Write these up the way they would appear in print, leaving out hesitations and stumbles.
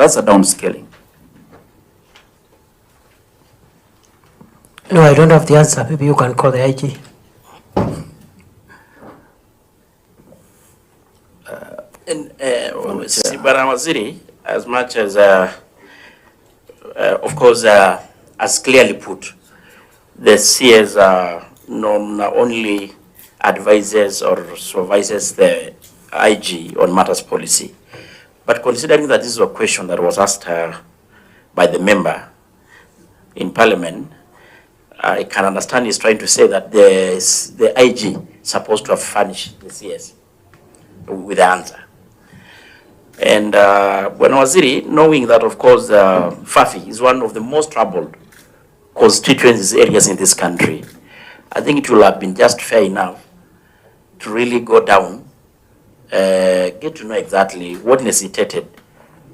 That's a downscaling. No, I don't have the answer. Maybe you can call the IG. Waziri, as much as, of course, as clearly put, the CS not only advises or supervises the IG on matters policy, but considering that this is a question that was asked by the member in Parliament, I can understand he's trying to say that the IG supposed to have furnished the CS with the answer. And when Waziri, knowing that, of course, Fafi is one of the most troubled constituencies areas in this country, I think it will have been just fair enough to really go down, get to know exactly what necessitated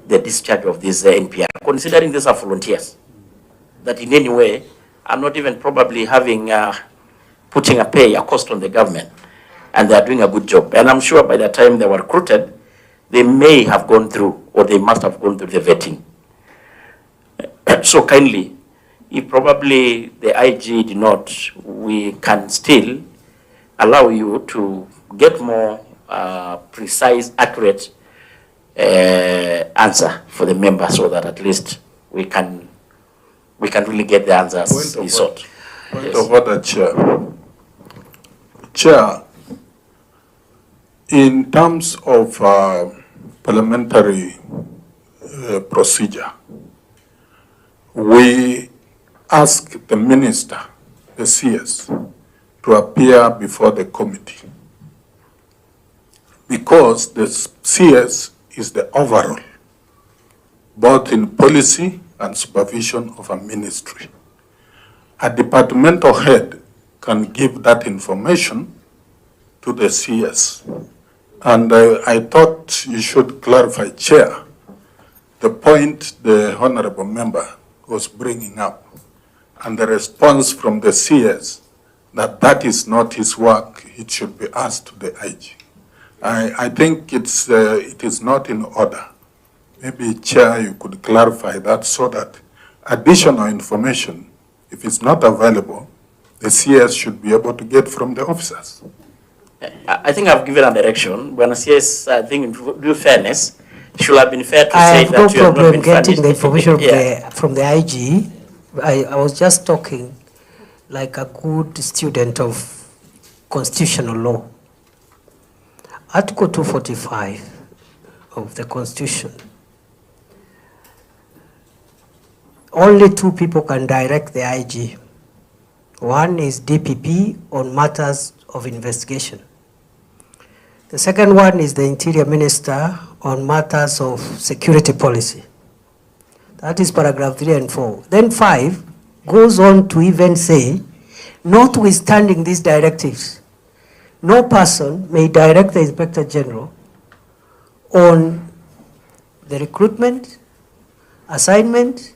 the discharge of this NPR, considering these are volunteers that in any way are not even probably having, putting a cost on the government, and they are doing a good job. And I'm sure by the time they were recruited, they may have gone through, or they must have gone through the vetting. So kindly, if probably the IG did not, we can still allow you to get more precise, accurate answer for the member, so that at least we can really get the answers he sought. Point of order, Chair. Chair, in terms of parliamentary procedure, we ask the minister, the CS, to appear before the committee, because the CS is the overall, both in policy and supervision of a ministry. A departmental head can give that information to the CS. And I thought you should clarify, Chair, the point the honorable member was bringing up, and the response from the CS that that is not his work, it should be asked to the IG. I think it is not in order. Maybe, Chair, you could clarify that, so that additional information, if it's not available, the CS should be able to get from the officers. I think I've given a direction. When CS, I think in due fairness, it should have been fair to say that no you have not been problem getting furnished. the information from the IG. I was just talking like a good student of constitutional law. Article 245 of the Constitution. Only two people can direct the IG. One is DPP on matters of investigation. The second one is the Interior Minister on matters of security policy. That is paragraph 3 and 4. Then 5 goes on to even say, notwithstanding these directives, no person may direct the Inspector General on the recruitment, assignment,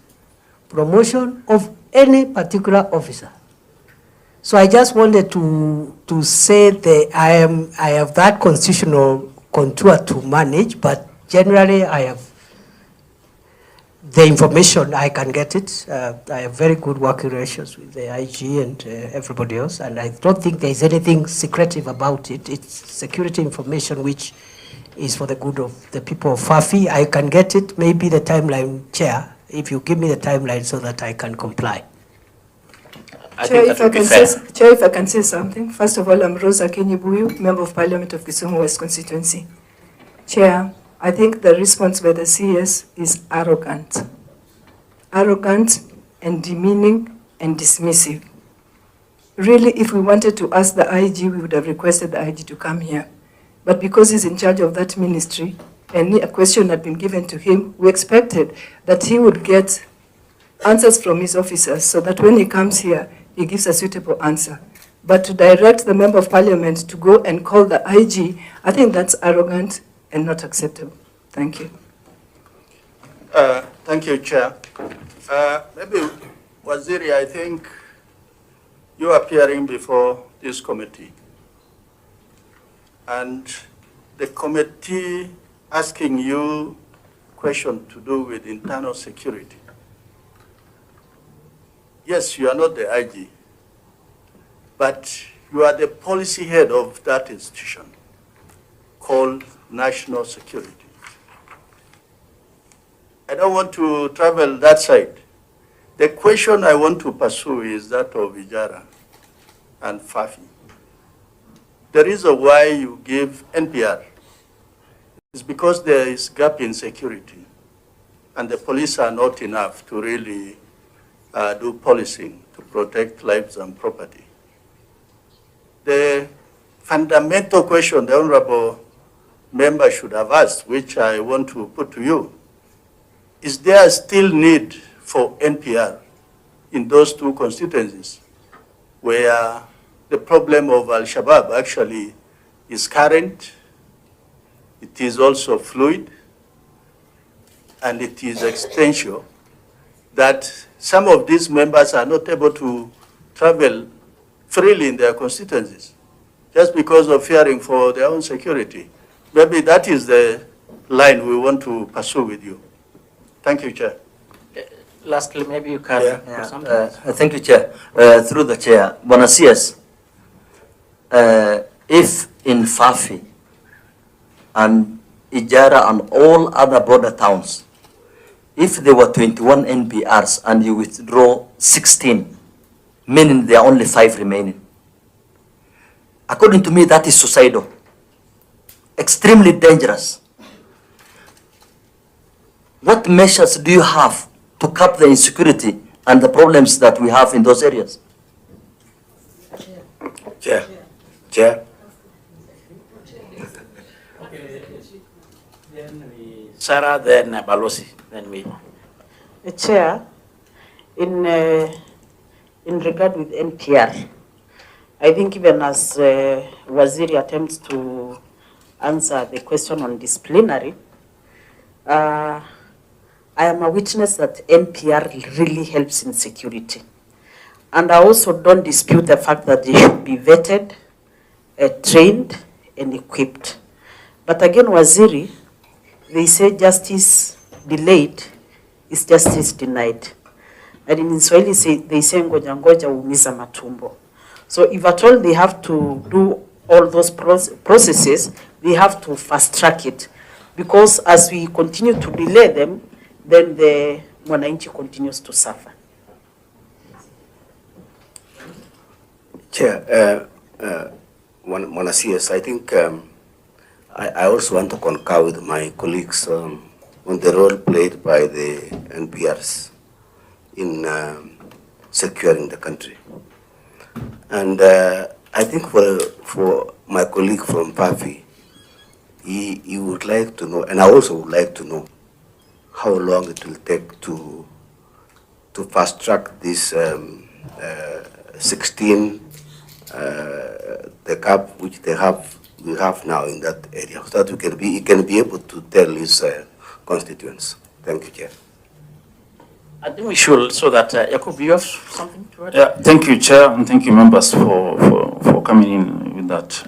promotion of any particular officer. So I just wanted to say that I have that constitutional contour to manage, but generally I have the information, I can get it. I have very good working relations with the IG and everybody else, and I don't think there is anything secretive about it. It's security information which is for the good of the people of Fafi. I can get it, maybe the timeline, Chair, if you give me the timeline so that I can comply. Chair, if I can say something. First of all, I'm Rosa Kenyibuyu, Member of Parliament of Kisumu West Constituency. Chair, I think the response by the CS is arrogant. Arrogant and demeaning and dismissive. Really, if we wanted to ask the IG, we would have requested the IG to come here. But because he's in charge of that ministry, and a question had been given to him, we expected that he would get answers from his officers, so that when he comes here, he gives a suitable answer. But to direct the Member of Parliament to go and call the IG, I think that's arrogant and not acceptable. Thank you. Thank you, Chair. Maybe, Waziri, I think you are appearing before this committee, and the committee asking you question to do with internal security. Yes, you are not the IG, but you are the policy head of that institution called national security. I don't want to travel that side. The question I want to pursue is that of Ijara and Fafi. The reason why you give NPR is because there is gap in security, and the police are not enough to really do policing to protect lives and property. The fundamental question the honorable member should have asked, which I want to put to you, is there still need for NPR in those two constituencies where the problem of Al-Shabaab actually is current, it is also fluid, and it is existential, that some of these members are not able to travel freely in their constituencies just because of fearing for their own security. Maybe that is the line we want to pursue with you. Thank you, Chair. Lastly, maybe you can. Thank you, Chair. Through the Chair, Bonasias, if in Fafi and Ijara and all other border towns, if there were 21 NPRs and you withdraw 16, meaning there are only 5 remaining, according to me, that is suicidal, extremely dangerous. What measures do you have to curb the insecurity and the problems that we have in those areas? Chair. Sarah, then Balosi, then me. Chair, in regard with NPR, I think even as Waziri attempts to answer the question on disciplinary, I am a witness that NPR really helps in security. And I also don't dispute the fact that they should be vetted, trained, and equipped. But again, Waziri, they say justice delayed is justice denied. And in Swahili, they say ngoja ngoja umiza matumbo. So if at all they have to do all those processes, they have to fast track it. Because as we continue to delay them, then the mwananchi continues to suffer. Chair, Monasias, I think I also want to concur with my colleagues on the role played by the NPRs in securing the country. And I think for my colleague from PAFI, he would like to know, and I also would like to know, how long it will take to fast track this 16 the gap which we have now in that area, so that he can be able to tell his constituents. Thank you, Chair. I think we should, so that Yakub, you have something to add? Yeah, thank you, Chair, and thank you, members, for coming in with that.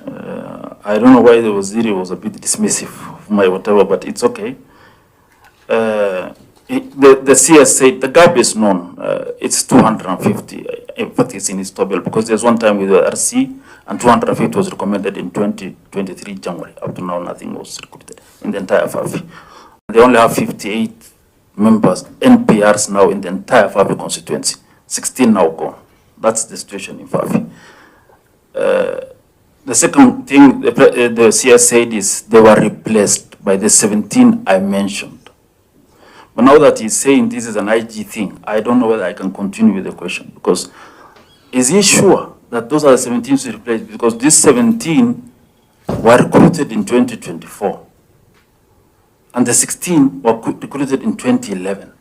I don't know why the Waziri was a bit dismissive of my whatever, but it's okay. The CS said the gap is known. It's 250. In fact, it's in his table because there's one time with the RC and 250 was recommended in 2023 January. Up to now, nothing was recruited in the entire FAFI. They only have 58 members, NPRs now in the entire FAFI constituency. 16 now gone. That's the situation in FAFI. The second thing the CS said is they were replaced by the 17 I mentioned. But now that he's saying this is an IG thing, I don't know whether I can continue with the question, because is he sure that those are the 17 to replace? Because these 17 were recruited in 2024, and the 16 were recruited in 2011.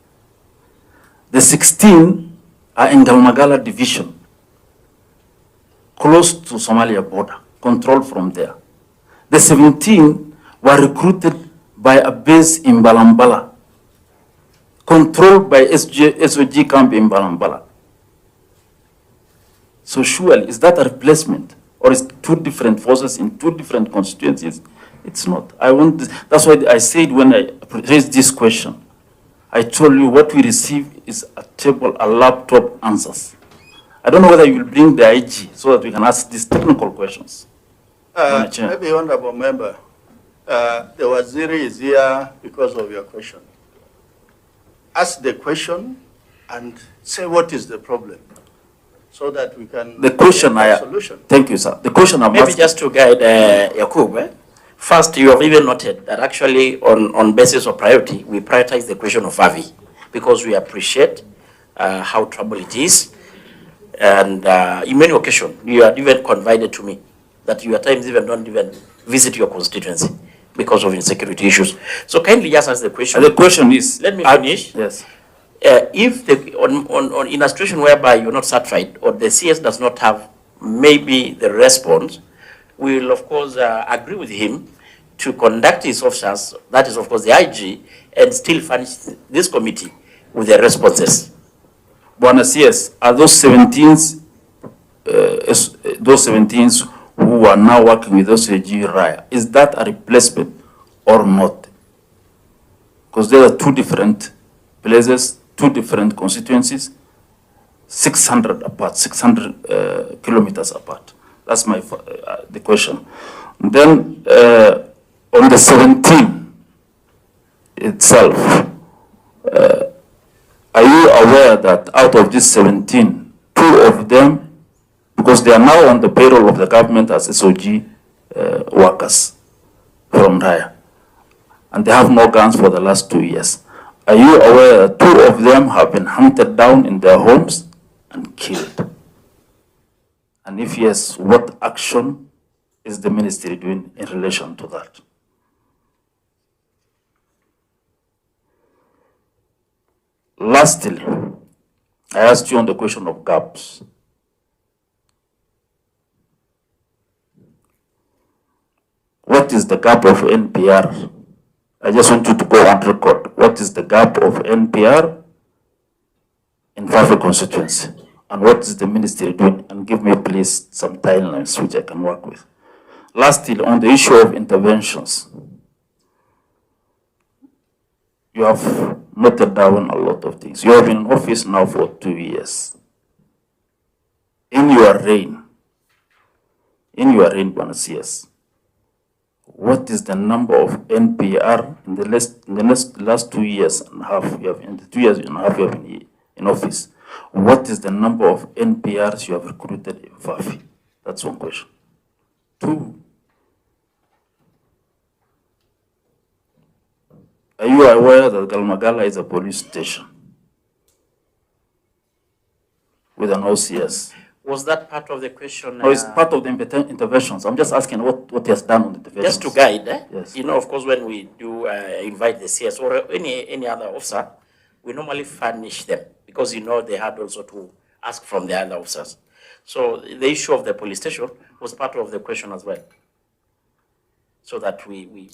The 16 are in Galmagala division, close to Somalia border, controlled from there. The 17 were recruited by a base in Balambala, controlled by SOG camp in Balambala. So surely, is that a replacement? Or is two different forces in two different constituencies It's not. That's why I said when I raised this question, I told you what we receive is a laptop answers. I don't know whether you will bring the IG so that we can ask these technical questions. Maybe, Honorable Member, the Waziri is here because of your question. Ask the question and say what is the problem so that we can the question get a solution. Thank you, sir. The question I'm Maybe asking, just to guide Yakub, first, you have even noted that actually on basis of priority, we prioritize the question of Favi because we appreciate how trouble it is. And in many occasions, you have even confided to me that you at times even don't even visit your constituency because of insecurity issues. So kindly just ask the question. the question is, Let me finish. Yes. If in a situation whereby you're not satisfied or the CS does not have maybe the response, we will of course agree with him to conduct his officers, that is of course the IG, and still furnish this committee with the responses. Buana CS, are those 17s who are now working with OCG Raya, is that a replacement or not? Because there are two different places, two different constituencies, 600 apart, 600 kilometers apart. That's the question. Then on the 17 itself, are you aware that out of these 17, 2 of them, because they are now on the payroll of the government as SOG workers from Raya, and they have no guns for the last 2 years. Are you aware that 2 of them have been hunted down in their homes and killed? And if yes, what action is the ministry doing in relation to that? Lastly, I asked you on the question of gaps. What is the gap of NPR? I just want you to go on record. What is the gap of NPR in Fafi constituency? And what is the ministry doing? And give me please some timelines which I can work with. Lastly, on the issue of interventions, you have noted down a lot of things. You have been in office now for 2 years. In your reign, Bwana CS, what is the number of NPR in the last 2 years and a half you have in the 2 years and a half you have been in office? What is the number of NPRs you have recruited in Fafi? That's one question. 2, are you aware that Galmagala is a police station with an OCS? Was that part of the question? No, it's part of the interventions. I'm just asking what he has done on the interventions. Just to guide, Yes. You know, of course, when we do invite the CS or any other officer, we normally furnish them because, you know, they had also to ask from the other officers. So the issue of the police station was part of the question as well. So that we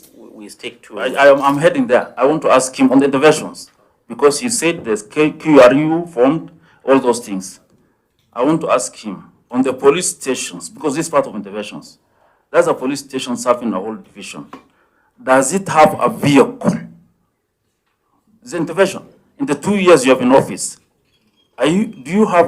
stick to... I'm heading there. I want to ask him on the interventions because he said there's QRU formed, all those things. I want to ask him on the police stations, because this is part of interventions. There's a police station serving a whole division. Does it have a vehicle? It's an intervention. In the 2 years you have in office, do you have